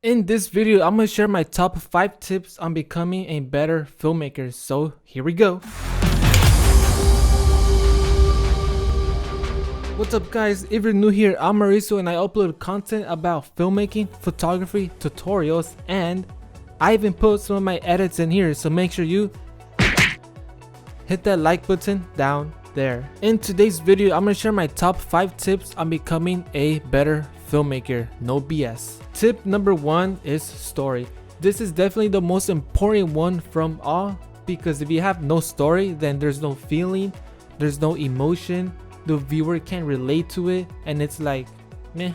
In this video, I'm gonna share my top 5 tips on becoming a better filmmaker. So here we go. What's up guys, if you're new here, I'm Mauricio and I upload content about filmmaking, photography, tutorials, and I even put some of my edits in here, so make sure you hit that like button down there. In today's video, I'm gonna share my top 5 tips on becoming a better filmmaker. No BS. Tip number 1 is story. This is definitely the most important one from all, because if you have no story, then there's no feeling, there's no emotion, the viewer can't relate to it, and it's like meh,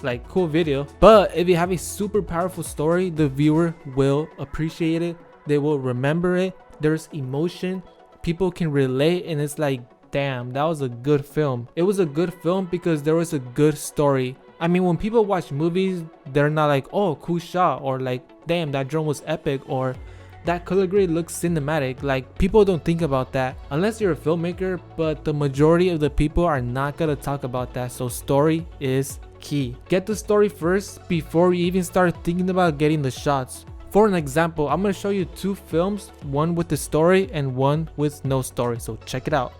like cool video. But if you have a super powerful story, the viewer will appreciate it, they will remember it, there's emotion, people can relate, and it's like, damn, that was a good film. It was a good film because there was a good story. I mean, when people watch movies, they're not like, oh, cool shot, or like, damn, that drone was epic, or that color grade looks cinematic. Like, people don't think about that unless you're a filmmaker, but the majority of the people are not gonna talk about that. So story is key. Get the story first before you even start thinking about getting the shots. For an example, I'm gonna show you 2 films, one with the story and one with no story, so check it out.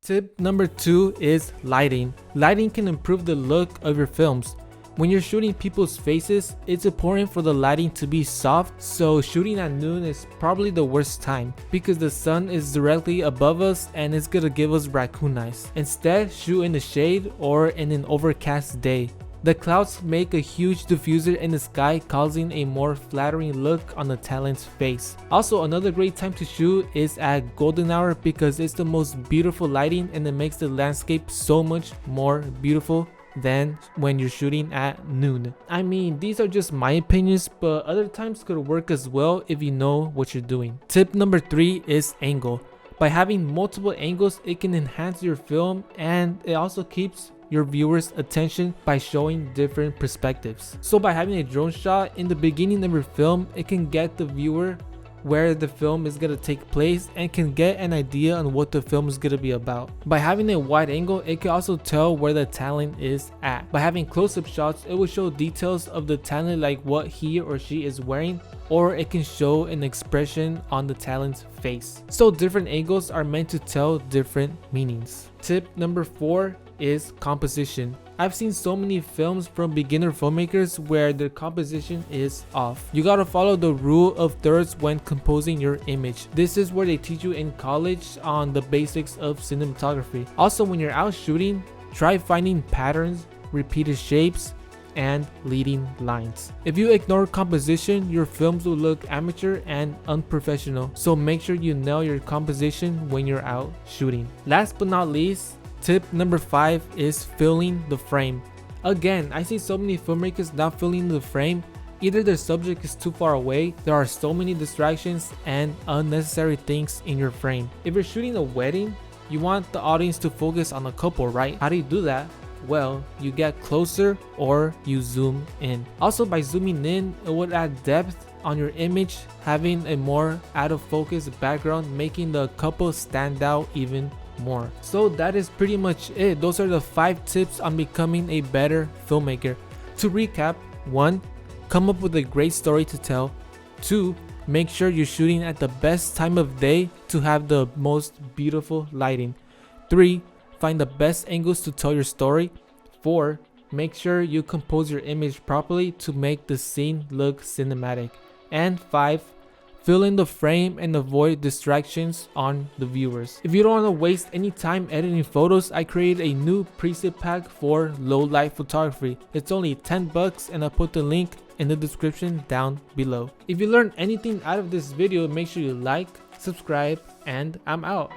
Tip number 2 is lighting. Lighting can improve the look of your films. When you're shooting people's faces, it's important for the lighting to be soft, so shooting at noon is probably the worst time because the sun is directly above us and it's gonna give us raccoon eyes. Instead, shoot in the shade or in an overcast day. The clouds make a huge diffuser in the sky, causing a more flattering look on the talent's face. Also, another great time to shoot is at golden hour because it's the most beautiful lighting and it makes the landscape so much more beautiful than when you're shooting at noon. I mean, these are just my opinions, but other times could work as well if you know what you're doing. Tip number 3 is angle. By having multiple angles, it can enhance your film, and it also keeps your viewers' attention by showing different perspectives. So by having a drone shot in the beginning of your film, it can get the viewer where the film is gonna take place and can get an idea on what the film is gonna be about. By having a wide angle, it can also tell where the talent is at. By having close-up shots, it will show details of the talent, like what he or she is wearing, or it can show an expression on the talent's face. So different angles are meant to tell different meanings. Tip number 4 is composition. I've seen so many films from beginner filmmakers where their composition is off. You gotta follow the rule of thirds when composing your image. This is where they teach you in college on the basics of cinematography. Also, when you're out shooting, try finding patterns, repeated shapes, and leading lines. If you ignore composition, your films will look amateur and unprofessional. So make sure you nail your composition when you're out shooting. Last but not least, tip number 5 is filling the frame. Again, I see so many filmmakers not filling the frame. Either their subject is too far away, there are so many distractions and unnecessary things in your frame. If you're shooting a wedding, you want the audience to focus on the couple, right? How do you do that? Well, you get closer or you zoom in. Also, by zooming in, it would add depth on your image, having a more out of focus background, making the couple stand out even more. So that is pretty much it. Those are the 5 tips on becoming a better filmmaker. To recap: 1. Come up with a great story to tell. 2. Make sure you're shooting at the best time of day to have the most beautiful lighting. 3. Find the best angles to tell your story. 4. Make sure you compose your image properly to make the scene look cinematic. And 5. fill in the frame and avoid distractions on the viewers. If you don't want to waste any time editing photos, I created a new preset pack for low light photography. It's only 10 bucks and I'll put the link in the description down below. If you learned anything out of this video, make sure you like, subscribe, and I'm out.